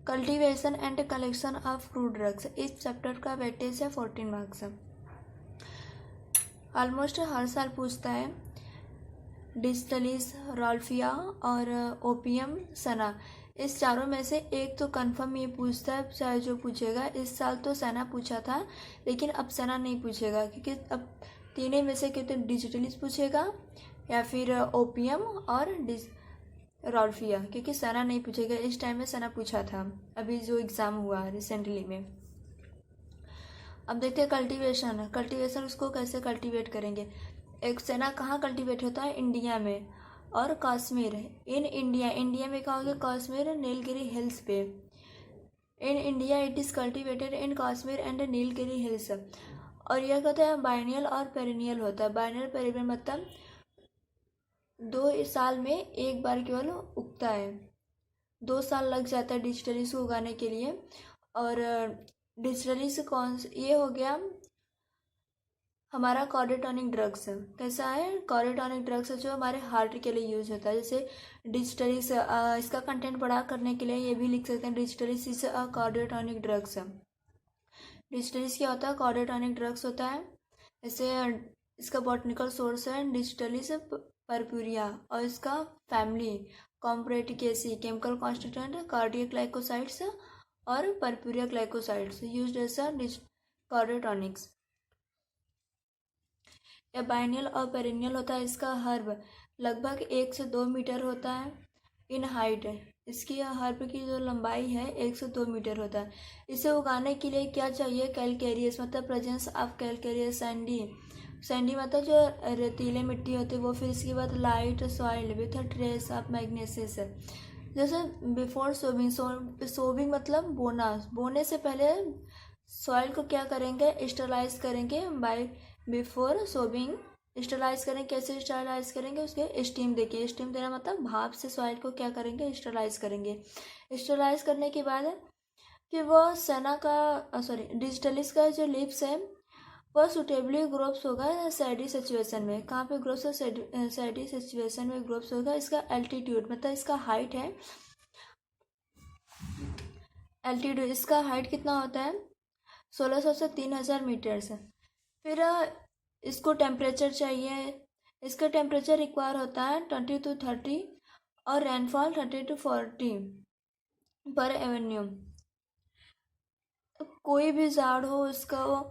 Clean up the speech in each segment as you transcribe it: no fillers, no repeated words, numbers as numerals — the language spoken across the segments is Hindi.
Cultivation and collection of fruit drugs, इस चैप्टर का वेटेज है 14 मार्क्स। ऑलमोस्ट हर साल पूछता है। डिस्टलिस, राल्फिया और ओपियम सना, इस चारों में से एक तो कंफर्म ये पूछता है, चाहे जो पूछेगा। इस साल तो सना पूछा था, लेकिन अब सना नहीं पूछेगा, क्योंकि अब तीनों में से तो डिजिटलिस पूछेगा या फिर ओपियम और राल्फिया, क्योंकि सना नहीं पूछेगा। इस टाइम में सना पूछा था, अभी जो एग्ज़ाम हुआ रिसेंटली में। अब देखते हैं कल्टीवेशन। कल्टीवेशन उसको कैसे कल्टीवेट करेंगे। एक सना कहाँ कल्टीवेट होता है? इंडिया में और कश्मीर। इन इंडिया, इंडिया में कहा होगा कश्मीर नीलगिरी हिल्स पे। In India it is cultivated in Kashmir and Nilgiri hills. और यह कहते हैं बाइनियल और पेरिनियल होता है। बाइनियल पेरिनियल मतलब 2 साल में एक बार केवल उगता है। 2 साल लग जाता है डिजिटलिस को उगाने के लिए। और डिजिटलिस ये हो गया हमारा कॉर्डिटोनिक ड्रग्स। कैसा है? कॉर्डिटोनिक ड्रग्स जो हमारे हार्ट के लिए यूज होता है। जैसे डिजिटलिस, इसका कंटेंट बड़ा करने के लिए ये भी लिख सकते हैं, digitalis is a cardiotonic drugs. Digitalis क्या होता है? कॉर्डिटोनिक ड्रग्स होता है। जैसे इसका बॉटनिकल सोर्स है डिजिटलिस परप्यूरिया, और इसका फैमिली कॉम्प्रेटिकेसी, केमिकल कॉन्स्टिट्यूएंट कार्डियक ग्लाइकोसाइड्स और purpurea glycosides used as a cardiotonics. या बाइनियल और पेरिनियल होता है। इसका हर्ब लगभग 1 से 2 मीटर होता है इन हाइट। इसकी हर्ब की जो लंबाई है 1 से 2 मीटर होता है। इसे उगाने के लिए क्या चाहिए? कैलकेरियस मतलब presence of calcareous Sandy. Sandy मतलब जो रेतीले मिट्टी होती है वो। फिर इसके बाद light soil with a trace of magnesium. जैसे बिफोर सोविंग, सोविंग मतलब बोना। बोने से पहले सॉइल को क्या करेंगे? स्टरलाइज करेंगे बाय बिफोर सोविंग। स्टरलाइज करेंगे। कैसे स्टरलाइज करेंगे? उसके स्टीम देके। स्टीम देना मतलब भाप से सॉइल को क्या करेंगे? स्टरलाइज करेंगे। स्टरलाइज करने के बाद कि वह सना का डिजिटलिस का जो लिप्स है वह सुटेबली ग्रोप्स होगा सैडी सिचुएशन में। कहाँ पे ग्रोप्स हो? सैडी सिचुएशन में ग्रोप्स होगा। इसका एल्टीट्यूड मतलब इसका हाइट है। एल्टीट्यूड इसका हाइट कितना होता है? 1600 से 3000 मीटर्स। फिर इसको टेम्परेचर चाहिए। इसका टेम्परेचर रिक्वायर होता है 20 to 30 और रेनफॉल 30 to 40 पर एवेन्यू। कोई भी झाड़ हो उसका वो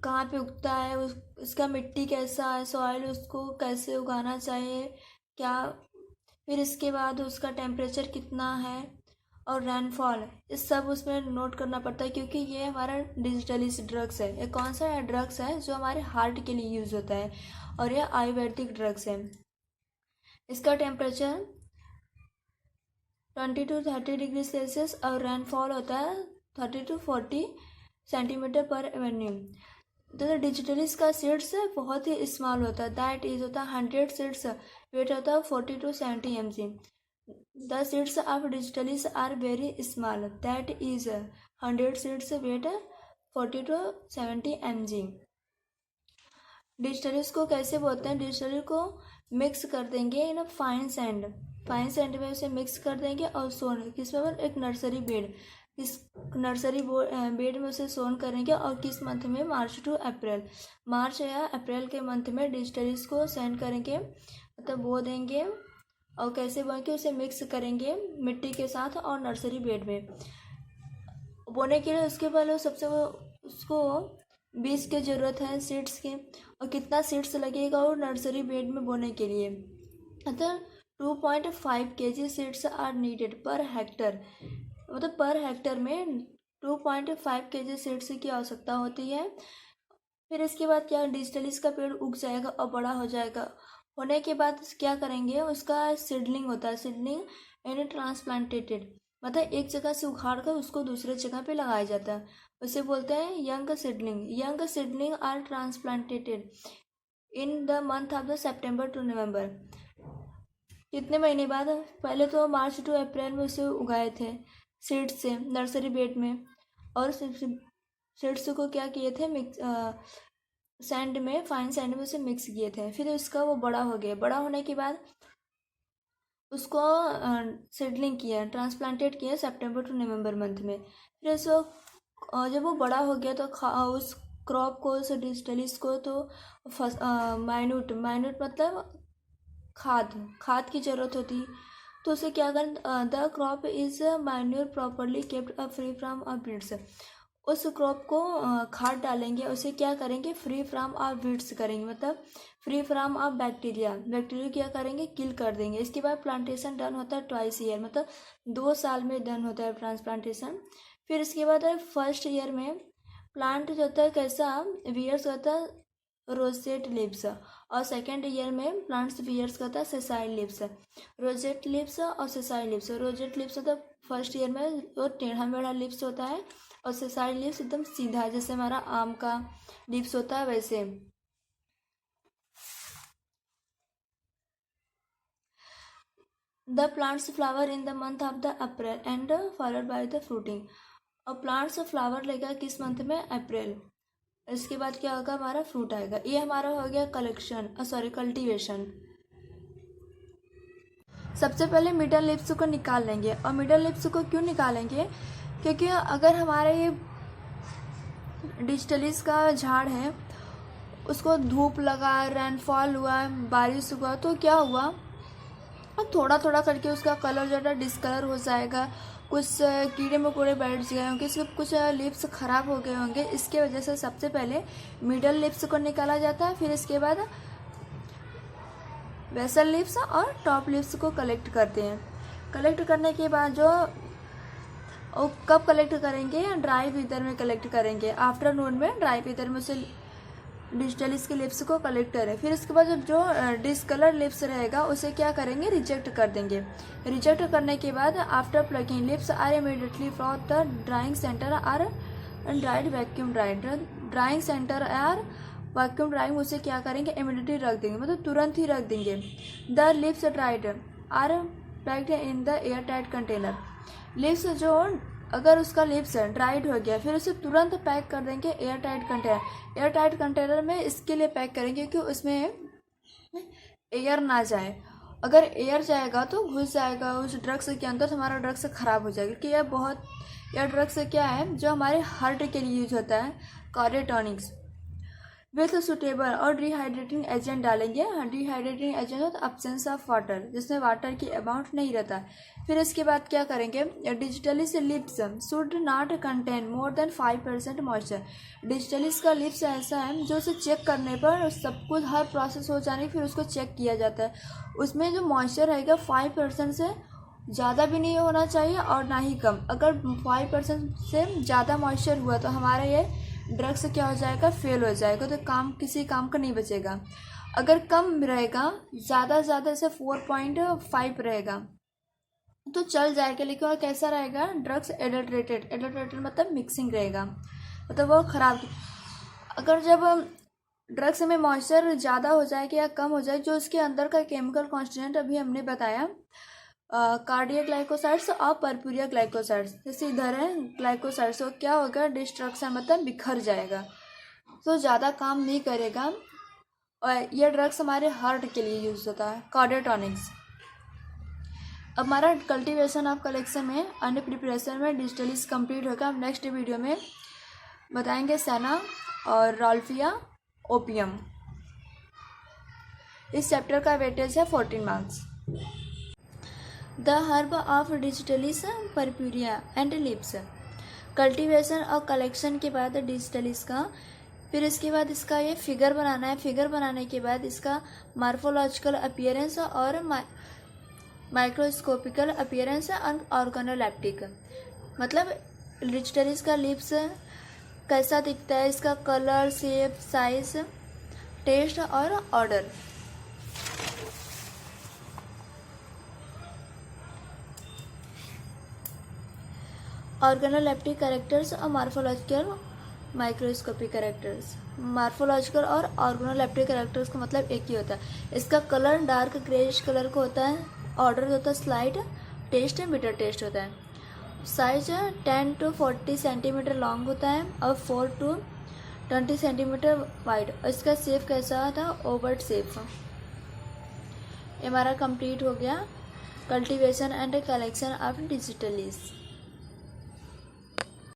कहाँ पे उगता है, उसका मिट्टी कैसा है, सॉइल उसको कैसे उगाना चाहिए क्या, फिर इसके बाद उसका टेम्परेचर कितना है और रेनफॉल, इस सब उसमें नोट करना पड़ता है। क्योंकि ये हमारा डिजिटलिस ड्रग्स है। ये कौन सा ड्रग्स है? जो हमारे हार्ट के लिए यूज होता है और यह आयुर्वेदिक ड्रग्स है। इसका टेम्परेचर 20 to 30 डिग्री सेल्सियस और रेनफॉल होता है 30 to 40 सेंटीमीटर पर एवेन्यू। तो डिजिटलिस का सीड्स बहुत ही स्मॉल होता है। दैट इज होता है 100 सीड्स, वेट होता है 40 to 70 mg। The seeds of digitalis are very small. That is 100 seeds weight 40 to 70 mg। Digitalis को कैसे बोलते हैं? डिजिटलिस को मिक्स कर देंगे in fine sand. Fine sand में उसे मिक्स कर देंगे और सोन किसमें? एक नर्सरी बेड। इस नर्सरी बेड में उसे सोन करेंगे। और किस मंथ में? मार्च टू अप्रैल। मार्च या अप्रैल के मंथ में डिजिटलिस को सेंड करेंगे, मतलब बो देंगे। और कैसे बोएंगे? कि उसे मिक्स करेंगे मिट्टी के साथ और नर्सरी बेड में बोने के लिए। उसके पहले सबसे उसको बीज की ज़रूरत है, सीड्स के। और कितना सीड्स लगेगा वो नर्सरी बेड में बोने के लिए? मतलब 2.5 kg seeds are needed per hectare. मतलब पर हेक्टर में 2.5 kg सीड्स की आवश्यकता होती है। फिर इसके बाद क्या? डिजिटलिस का पेड़ उग जाएगा और बड़ा हो जाएगा। होने के बाद क्या करेंगे? उसका सीडलिंग होता है। सीडलिंग यानी ट्रांसप्लांटेटेड, मतलब एक जगह से उखाड़ कर उसको दूसरे जगह पे लगाया जाता है, उसे बोलते हैं young seedling. Young seedling are transplantated in the month of the September to November. कितने महीने बाद? पहले तो मार्च टू अप्रैल में उसे उगाए थे सीड्स से नर्सरी बेड में। और सीड्स को क्या किए थे? सैंड में, फाइन सैंड में उसे मिक्स किए थे। फिर उसका वो बड़ा हो गया। बड़ा होने के बाद उसको सीडलिंग किया, ट्रांसप्लांटेड किया सितंबर टू नवंबर मंथ में। फिर इसको जब वो बड़ा हो गया तो उस क्रॉप को, उस डिजिटलिस को तो माइन्यूट मतलब खाद की ज़रूरत होती। तो उसे क्या करें, the crop is manure properly kept free from weeds. उस क्रॉप को खाद डालेंगे, उसे क्या करेंगे, फ्री फ्रॉम वीड्स करेंगे, मतलब फ्री फ्रॉम बैक्टीरिया क्या करेंगे, किल कर देंगे। इसके बाद प्लांटेशन डन होता है ट्वाइस ईयर, मतलब 2 साल में डन होता है ट्रांसप्लांटेशन। फिर इसके बाद फर्स्ट ईयर में प्लांट जो होता है कैसा वियर्स होता है रोजेट लिप्स, और सेकेंड ईयर में प्लांट्स वियर्स करता है सेसाइल लिप्स। रोजेट लिप्स और सेसाइल लिप्स, रोजेट लिप्स होता है फर्स्ट ईयर में वो टेढ़ा मेढ़ा लिप्स होता है, और सेसाइल लिप्स एकदम सीधा, जैसे हमारा आम का लिप्स होता है वैसे। The plants flower in the month of the April and followed by the fruiting. और प्लांट्स फ्लावर लेगा किस मंथ में, अप्रैल। इसके बाद क्या होगा, हमारा फ्रूट आएगा। ये हमारा हो गया कल्टीवेशन। सबसे पहले मिडल लिप्स को निकाल लेंगे। और मिडल लिप्स को क्यों निकालेंगे, क्योंकि अगर हमारे ये डिजिटलिस का झाड़ है, उसको धूप लगा, रेनफॉल हुआ, बारिश हुआ, तो क्या हुआ, थोड़ा थोड़ा करके उसका कलर जो है डिसकलर हो जाएगा, कुछ कीड़े मकोड़े बैठ गए होंगे, इसके कुछ लिप्स ख़राब हो गए होंगे। इसके वजह से सबसे पहले मिडल लिप्स को निकाला जाता है, फिर इसके बाद बेसल लिप्स और टॉप लिप्स को कलेक्ट करते हैं। कलेक्ट करने के बाद जो कब कलेक्ट करेंगे, ड्राई वेदर में कलेक्ट करेंगे, आफ्टरनून में ड्राई वेदर में उसे डिजिटलिस के लिप्स को कलेक्ट करें। फिर इसके बाद जो डिसकलर लिप्स रहेगा उसे क्या करेंगे, रिजेक्ट कर देंगे। रिजेक्ट करने के बाद after plucking leaves are immediately from the drying centre are dried vacuum dried. Drying centre or vacuum drying उसे क्या करेंगे, इमीडिएटली रख देंगे, मतलब तुरंत ही रख देंगे। The leaves dried are packed in the air tight container. Leaves जो अगर उसका लिप्स ड्राइड हो गया, फिर उसे तुरंत पैक कर देंगे air tight container. Air tight container में इसके लिए पैक करेंगे कि उसमें एयर ना जाए। अगर एयर जाएगा तो घुस जाएगा उस ड्रग्स के अंदर, तो हमारा ड्रग्स ख़राब हो जाएगा। क्योंकि यह ड्रग्स क्या है जो हमारे हार्ट के लिए यूज होता है, कार्डियोटॉनिक्स। विथ सुटेबल और डिहाइड्रेटिंग एजेंट डालेंगे। डिहाइड्रेटिंग एजेंट होता है एब्सेंस ऑफ वाटर, जिसमें वाटर की अमाउंट नहीं रहता। फिर इसके बाद क्या करेंगे, digitalis lips should not contain more than 5% moisture. Digitalis का लिप्स ऐसा है जो उसे चेक करने पर सब कुछ हर प्रोसेस हो जाने फिर उसको चेक किया जाता है, उसमें जो मॉइस्चर रहेगा 5% से ज़्यादा भी नहीं होना चाहिए और ना ही कम। अगर 5% से ज़्यादा मॉइस्चर हुआ तो हमारा ये ड्रग्स क्या हो जाएगा, फेल हो जाएगा, तो किसी काम का नहीं बचेगा। अगर कम रहेगा, ज़्यादा से 4.5 रहेगा तो चल जाएगा, लेकिन और कैसा रहेगा, ड्रग्स एडल्ट्रेटेड मतलब मिक्सिंग रहेगा, मतलब वो ख़राब। अगर जब ड्रग्स में मॉइस्चर ज़्यादा हो जाएगा या कम हो जाए, जो उसके अंदर का केमिकल कॉन्स्टिट्यूएंट अभी हमने बताया, कार्डियक ग्लाइकोसाइड्स और परप्यूरिया ग्लाइकोसाइड्स, जैसे इधर है ग्लाइकोसाइड्स, तो क्या होगा, डिस्ट्रक्शन मतलब बिखर जाएगा, तो ज़्यादा काम नहीं करेगा। और यह ड्रग्स हमारे हार्ट के लिए यूज़ होता है, कार्डियोटॉनिक्स। अब हमारा कल्टीवेशन ऑफ कलेक्शन में अन्य प्रिपरेशन में डिजिटलिस कंप्लीट होगा। हम नेक्स्ट वीडियो में बताएंगे सेना और राल्फिया ओपियम। इस चैप्टर का वेटेज है 14 marks. The herb of digitalis purpurea and lips. Cultivation और कलेक्शन के बाद डिजिटलिस का, फिर इसके बाद इसका ये फिगर बनाना है। फिगर बनाने के बाद इसका मार्फोलॉजिकल अपीयरेंस और माइक्रोस्कोपिकल अपीयरेंस और ऑर्गेनोलेप्टिक, मतलब डिजिटलिस का लिप्स कैसा दिखता है, इसका कलर, शेप, साइज, टेस्ट और ऑर्डर। ऑर्गेनोलेप्टिक कैरेक्टर्स और मार्फोलॉजिकल माइक्रोस्कोपिक कैरेक्टर्स। मार्फोलॉजिकल और ऑर्गेनोलेप्टिक कैरेक्टर्स का मतलब एक ही होता है। इसका कलर डार्क ग्रेइश कलर का होता है, ऑर्डर होता है स्लाइड, टेस्ट बिटर टेस्ट होता है। साइज 10 to 40 सेंटीमीटर लॉन्ग होता है और 4 to 20 सेंटीमीटर वाइड। इसका शेप कैसा था, ओवल शेप। ये हमारा कंप्लीट हो गया कल्टीवेशन एंड कलेक्शन ऑफ डिजिटलीज।